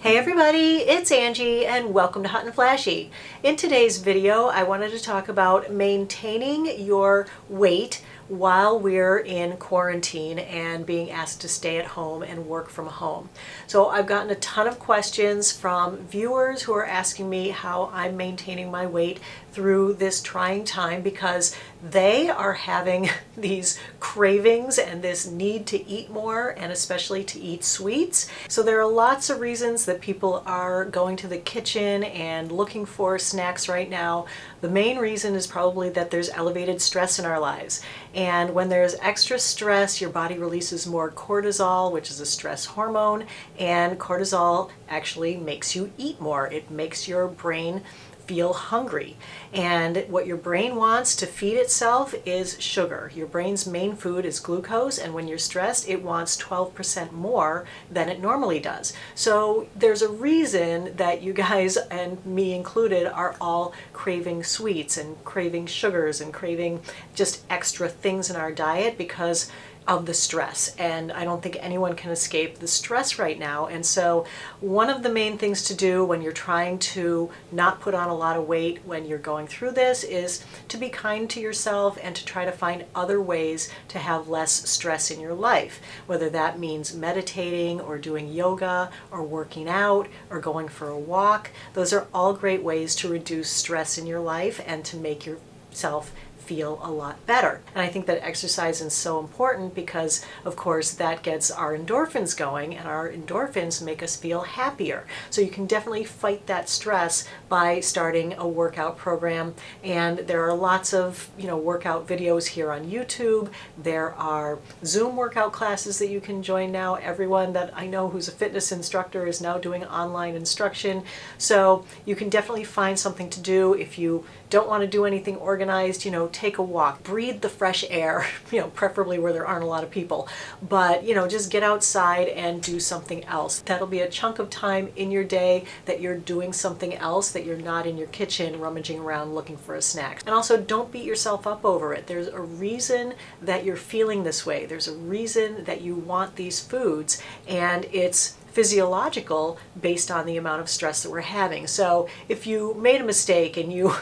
Hey everybody, it's Angie and welcome to Hot and Flashy. In today's video, I wanted to talk about maintaining your weight while we're in quarantine and being asked to stay at home and work from home. So I've gotten a ton of questions from viewers who are asking me how I'm maintaining my weight through this trying time because they are having these cravings and this need to eat more and especially to eat sweets. So there are lots of reasons that people are going to the kitchen and looking for snacks right now. The main reason is probably that there's elevated stress in our lives. And when there's extra stress, your body releases more cortisol, which is a stress hormone, and cortisol actually makes you eat more. It makes your brain feel hungry. And what your brain wants to feed itself is sugar. Your brain's main food is glucose, and when you're stressed, it wants 12% more than it normally does. So there's a reason that you guys, and me included, are all craving sweets and craving sugars and craving just extra things in our diet because of the stress. And I don't think anyone can escape the stress right now. And so one of the main things to do when you're trying to not put on a lot of weight when you're going through this is to be kind to yourself and to try to find other ways to have less stress in your life, whether that means meditating or doing yoga or working out or going for a walk. Those are all great ways to reduce stress in your life and to make yourself feel a lot better. And I think that exercise is so important because, of course, that gets our endorphins going, and our endorphins make us feel happier. So you can definitely fight that stress by starting a workout program. And there are lots of, workout videos here on YouTube. There are Zoom workout classes that you can join now. Everyone that I know who's a fitness instructor is now doing online instruction. So you can definitely find something to do. If you don't want to do anything organized, take a walk, breathe the fresh air, preferably where there aren't a lot of people, but, just get outside and do something else. That'll be a chunk of time in your day that you're doing something else, that you're not in your kitchen rummaging around looking for a snack. And also, don't beat yourself up over it. There's a reason that you're feeling this way. There's a reason that you want these foods, and it's physiological based on the amount of stress that we're having. So if you made a mistake and you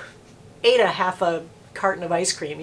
ate a half a carton of ice cream,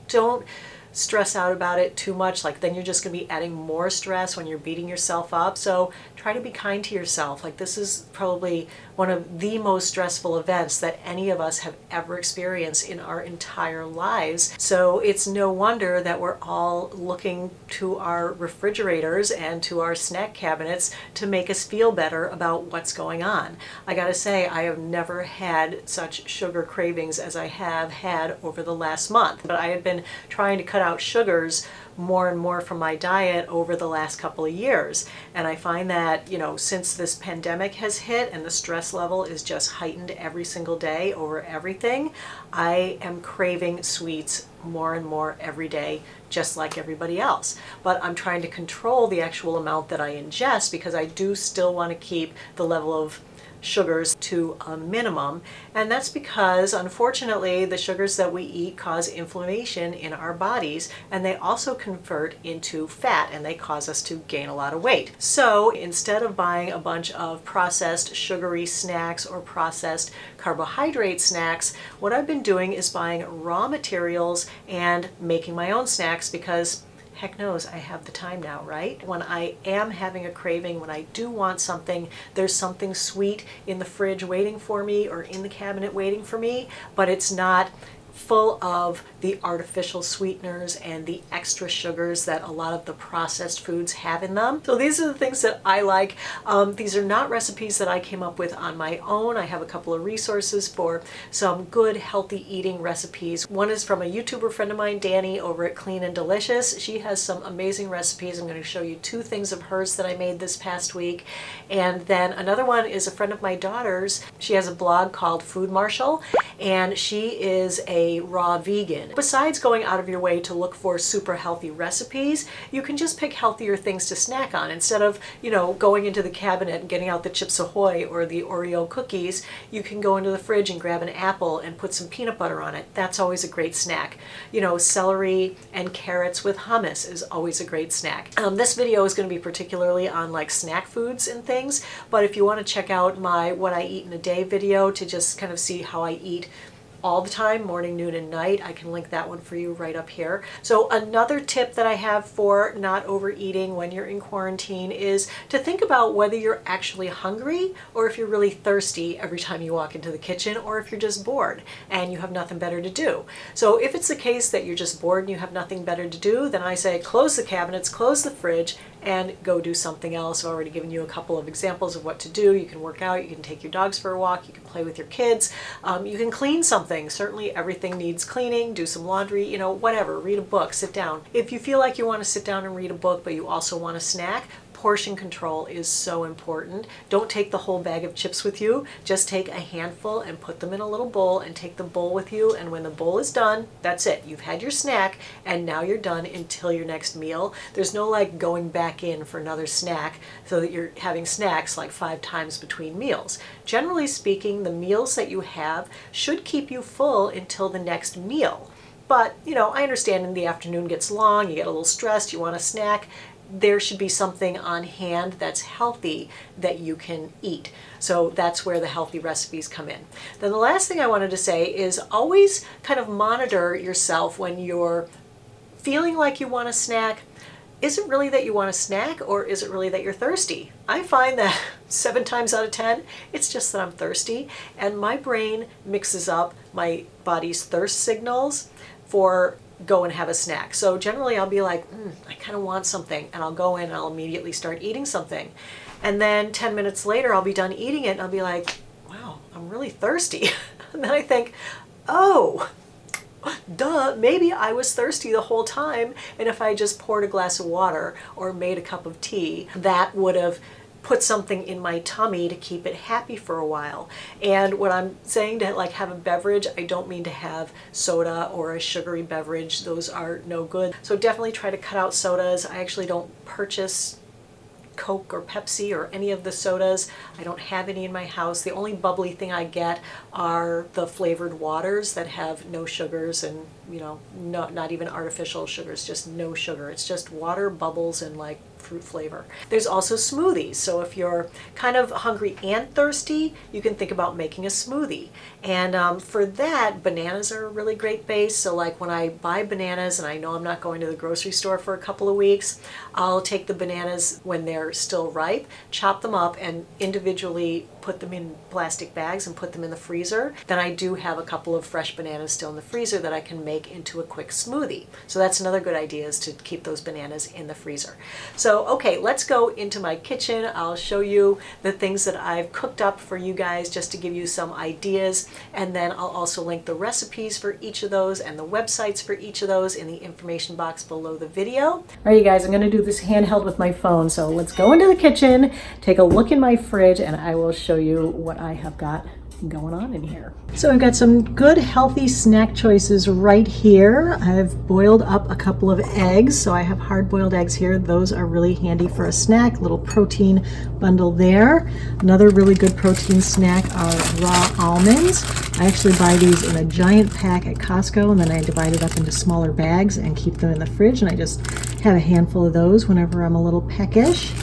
don't stress out about it too much. Then you're just going to be adding more stress when you're beating yourself up. So try to be kind to yourself. This is probably one of the most stressful events that any of us have ever experienced in our entire lives. So it's no wonder that we're all looking to our refrigerators and to our snack cabinets to make us feel better about what's going on. I gotta say, I have never had such sugar cravings as I have had over the last month. But I had been trying to cut out sugars more and more from my diet over the last couple of years. And I find that, since this pandemic has hit and the stress level is just heightened every single day over everything, I am craving sweets more and more every day, just like everybody else. But I'm trying to control the actual amount that I ingest because I do still want to keep the level of sugars to a minimum, and that's because unfortunately the sugars that we eat cause inflammation in our bodies, and they also convert into fat and they cause us to gain a lot of weight. So instead of buying a bunch of processed sugary snacks or processed carbohydrate snacks, what I've been doing is buying raw materials and making my own snacks because heck knows I have the time now, right? When I am having a craving, when I do want something, there's something sweet in the fridge waiting for me or in the cabinet waiting for me, but it's not full of the artificial sweeteners and the extra sugars that a lot of the processed foods have in them. So these are the things that I like. These are not recipes that I came up with on my own. I have a couple of resources for some good healthy eating recipes. One is from a YouTuber friend of mine, Danny, over at Clean and Delicious. She has some amazing recipes. I'm going to show you two things of hers that I made this past week. And then another one is a friend of my daughter's. She has a blog called Food Marshal, and she is a a raw vegan. Besides going out of your way to look for super healthy recipes, you can just pick healthier things to snack on. Instead of, going into the cabinet and getting out the Chips Ahoy or the Oreo cookies, you can go into the fridge and grab an apple and put some peanut butter on it. That's always a great snack. Celery and carrots with hummus is always a great snack. This video is going to be particularly on like snack foods and things, but if you want to check out my What I Eat in a Day video to just kind of see how I eat all the time, morning, noon, and night, I can link that one for you right up here. So another tip that I have for not overeating when you're in quarantine is to think about whether you're actually hungry or if you're really thirsty every time you walk into the kitchen, or if you're just bored and you have nothing better to do. So if it's the case that you're just bored and you have nothing better to do, then I say close the cabinets, close the fridge, and go do something else. I've already given you a couple of examples of what to do. You can work out, you can take your dogs for a walk, you can play with your kids, you can clean something. Certainly everything needs cleaning, do some laundry, whatever, read a book, sit down. If you feel like you want to sit down and read a book, but you also want a snack, portion control is so important. Don't take the whole bag of chips with you. Just take a handful and put them in a little bowl and take the bowl with you. And when the bowl is done, that's it. You've had your snack and now you're done until your next meal. There's no like going back in for another snack so that you're having snacks like 5 times between meals. Generally speaking, the meals that you have should keep you full until the next meal. But, I understand in the afternoon gets long, you get a little stressed, you want a snack. There should be something on hand that's healthy that you can eat. So that's where the healthy recipes come in. Then the last thing I wanted to say is always kind of monitor yourself when you're feeling like you want a snack. Is it really that you want a snack, or is it really that you're thirsty? I find that 7 times out of 10, it's just that I'm thirsty, and my brain mixes up my body's thirst signals for go and have a snack. So generally I'll be like, I kind of want something, and I'll go in and I'll immediately start eating something. And then 10 minutes later I'll be done eating it and I'll be like, wow, I'm really thirsty. And then I think, oh, duh, maybe I was thirsty the whole time, and if I just poured a glass of water or made a cup of tea, that would have put something in my tummy to keep it happy for a while. And when I'm saying to like have a beverage, I don't mean to have soda or a sugary beverage. Those are no good. So definitely try to cut out sodas. I actually don't purchase Coke or Pepsi or any of the sodas. I don't have any in my house. The only bubbly thing I get are the flavored waters that have no sugars and, not even artificial sugars, just no sugar. It's just water, bubbles, and like fruit flavor. There's also smoothies. So if you're kind of hungry and thirsty, you can think about making a smoothie. And for that, bananas are a really great base. So like when I buy bananas and I know I'm not going to the grocery store for a couple of weeks, I'll take the bananas when they're still ripe, chop them up, and individually put them in plastic bags and put them in the freezer. Then I do have a couple of fresh bananas still in the freezer that I can make into a quick smoothie. So that's another good idea, is to keep those bananas in the freezer. So okay, let's go into my kitchen. I'll show you the things that I've cooked up for you guys just to give you some ideas, and then I'll also link the recipes for each of those and the websites for each of those in the information box below the video. All right, you guys, I'm going to do this handheld with my phone, so let's go into the kitchen, take a look in my fridge, and I will show you what I have got going on in here. So I've got some good healthy snack choices right here. I've boiled up a couple of eggs, so I have hard-boiled eggs here. Those are really handy for a snack. Little protein bundle there. Another really good protein snack are raw almonds. I actually buy these in a giant pack at Costco, and then I divide it up into smaller bags and keep them in the fridge, and I just have a handful of those whenever I'm a little peckish.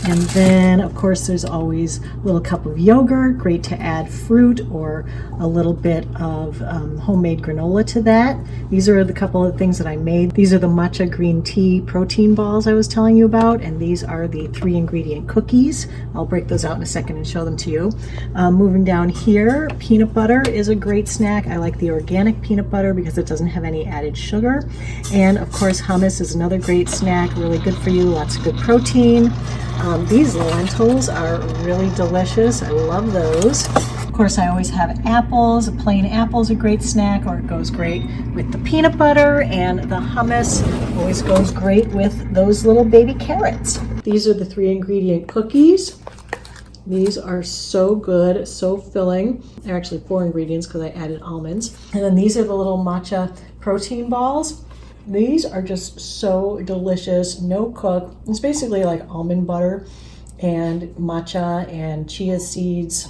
And then, of course, there's always a little cup of yogurt, great to add fruit or a little bit of homemade granola to that. These are the couple of things that I made. These are the matcha green tea protein balls I was telling you about, and these are the 3-ingredient cookies. I'll break those out in a second and show them to you. Moving down here, peanut butter is a great snack. I like the organic peanut butter because it doesn't have any added sugar. And of course, hummus is another great snack, really good for you, lots of good protein. These lentils are really delicious. I love those. Of course, I always have apples. A plain apple is a great snack, or it goes great with the peanut butter, and the hummus always goes great with those little baby carrots. These are the 3-ingredient cookies. These are so good, so filling. They're actually 4 ingredients because I added almonds. And then these are the little matcha protein balls. These are just so delicious, no cook. It's basically like almond butter and matcha and chia seeds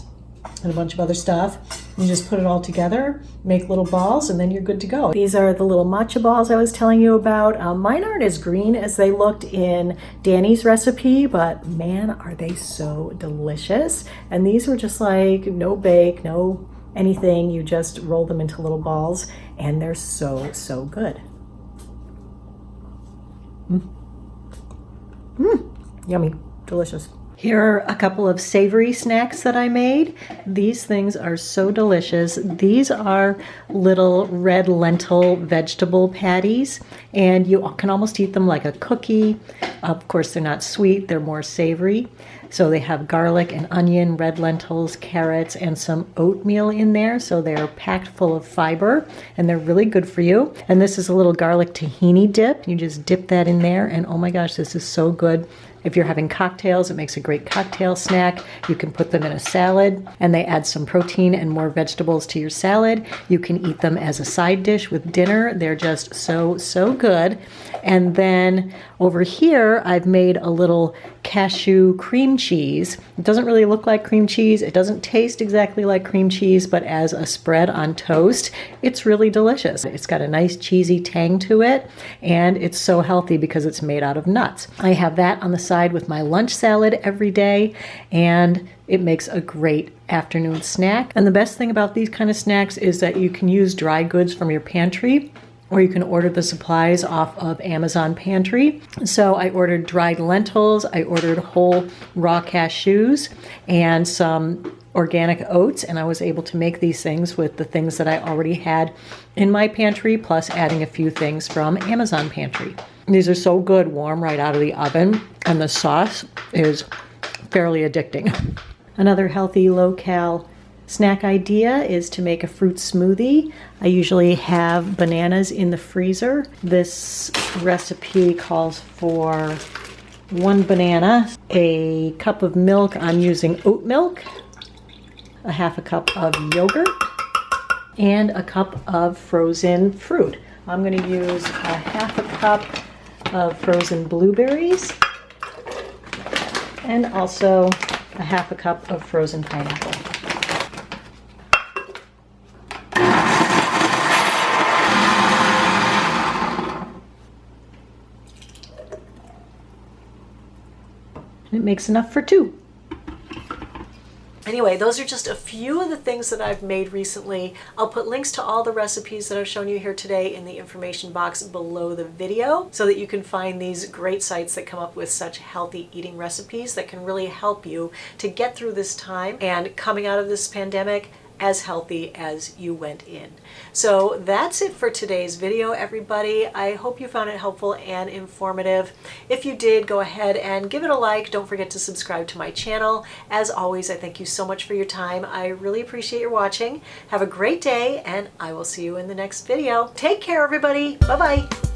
and a bunch of other stuff. You just put it all together, make little balls, and then you're good to go. These are the little matcha balls I was telling you about. Mine aren't as green as they looked in Danny's recipe, but man, are they so delicious. And these were just like no bake, no anything. You just roll them into little balls, and they're so, so good. Yummy, delicious. Here are a couple of savory snacks that I made. These things are so delicious. These are little red lentil vegetable patties, and you can almost eat them like a cookie. Of course, they're not sweet, they're more savory. So they have garlic and onion, red lentils, carrots, and some oatmeal in there. So they're packed full of fiber, and they're really good for you. And this is a little garlic tahini dip. You just dip that in there, and oh my gosh, this is so good. If you're having cocktails, it makes a great cocktail snack. You can put them in a salad, and they add some protein and more vegetables to your salad. You can eat them as a side dish with dinner. They're just so, so good. And then over here, I've made a little cashew cream cheese. It doesn't really look like cream cheese. It doesn't taste exactly like cream cheese, but as a spread on toast, it's really delicious. It's got a nice cheesy tang to it, and it's so healthy because it's made out of nuts. I have that on the side with my lunch salad every day, and it makes a great afternoon snack. And the best thing about these kind of snacks is that you can use dry goods from your pantry, or you can order the supplies off of Amazon Pantry. So I ordered dried lentils, I ordered whole raw cashews, and some organic oats, and I was able to make these things with the things that I already had in my pantry, plus adding a few things from Amazon Pantry. These are so good warm right out of the oven, and the sauce is fairly addicting. Another healthy low-cal snack idea is to make a fruit smoothie. I usually have bananas in the freezer. This recipe calls for 1 banana, a cup of milk. I'm using oat milk, a half a cup of yogurt, and a cup of frozen fruit. I'm going to use a half a cup of frozen blueberries and also a half a cup of frozen pineapple. It makes enough for 2. Anyway, those are just a few of the things that I've made recently. I'll put links to all the recipes that I've shown you here today in the information box below the video so that you can find these great sites that come up with such healthy eating recipes that can really help you to get through this time and coming out of this pandemic as healthy as you went in. So that's it for today's video, everybody. I hope you found it helpful and informative. If you did, go ahead and give it a like. Don't forget to subscribe to my channel. As always, I thank you so much for your time. I really appreciate your watching. Have a great day, and I will see you in the next video. Take care, everybody. Bye-bye.